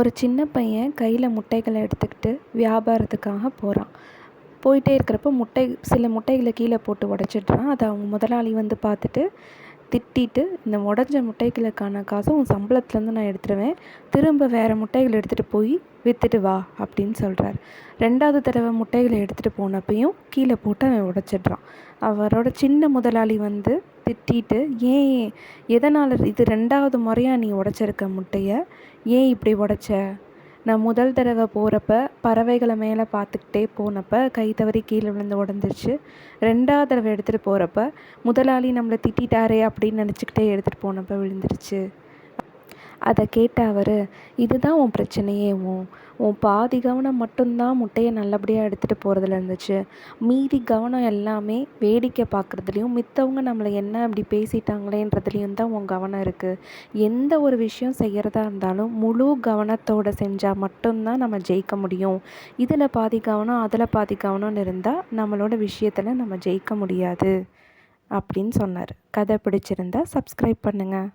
ஒரு சின்ன பையன் கையில் முட்டைகளை எடுத்துக்கிட்டு வியாபாரத்துக்காக போகிறான். போயிட்டே இருக்கிறப்ப சில முட்டைகளை கீழே போட்டு உடச்சிட்றான். அதை அவங்க முதலாளி வந்து பார்த்துட்டு திட்டிட்டு, இந்த உடஞ்ச முட்டைகளுக்கான காசை உன் சம்பளத்துலேருந்து நான் எடுத்துருவேன், திரும்ப வேறு முட்டைகளை எடுத்துகிட்டு போய் விற்றுட்டு வா அப்படின்னு சொல்கிறார். 2வது தடவை முட்டைகளை எடுத்துகிட்டு போனப்பையும் கீழே போட்டு அவன் உடச்சிட்றான். அவரோட சின்ன முதலாளி வந்து திட்டிட்டு, ஏன் எதனால் இது 2வது முறையாக நீ உடச்சிருக்க முட்டையை, ஏன் இப்படி உடச்ச? நான் முதல் தடவை போகிறப்ப பறவைகளை மேலே பார்த்துக்கிட்டே போனப்போ கை தவறி கீழே விழுந்து உடஞ்சிருச்சு. 2வது தடவை எடுத்துகிட்டு போகிறப்ப முதலாளி நம்மளை திட்டாரே அப்படின்னு நினச்சிக்கிட்டே எடுத்துகிட்டு போனப்போ விழுந்துருச்சு. அதை கேட்ட அவர், இதுதான் உன் பிரச்சனையே, உன் பாதி கவனம் மட்டும்தான் முட்டையை நல்லபடியாக எடுத்துகிட்டு போகிறதுல இருந்துச்சு, மீதி கவனம் எல்லாமே வேடிக்கை பார்க்குறதுலையும் மித்தவங்க நம்மளை என்ன அப்படி பேசிட்டாங்களேன்றதுலேயும் தான் உன் கவனம் இருக்குது. எந்த ஒரு விஷயம் செய்கிறதா இருந்தாலும் முழு கவனத்தோடு செஞ்சால் மட்டும்தான் நம்ம ஜெயிக்க முடியும். இதில் பாதி கவனம் அதில் பாதி கவனம்னு இருந்தால் நம்மளோட விஷயத்தில் நம்ம ஜெயிக்க முடியாது அப்படின்னு சொன்னார். கதை பிடிச்சிருந்தா சப்ஸ்கிரைப் பண்ணுங்கள்.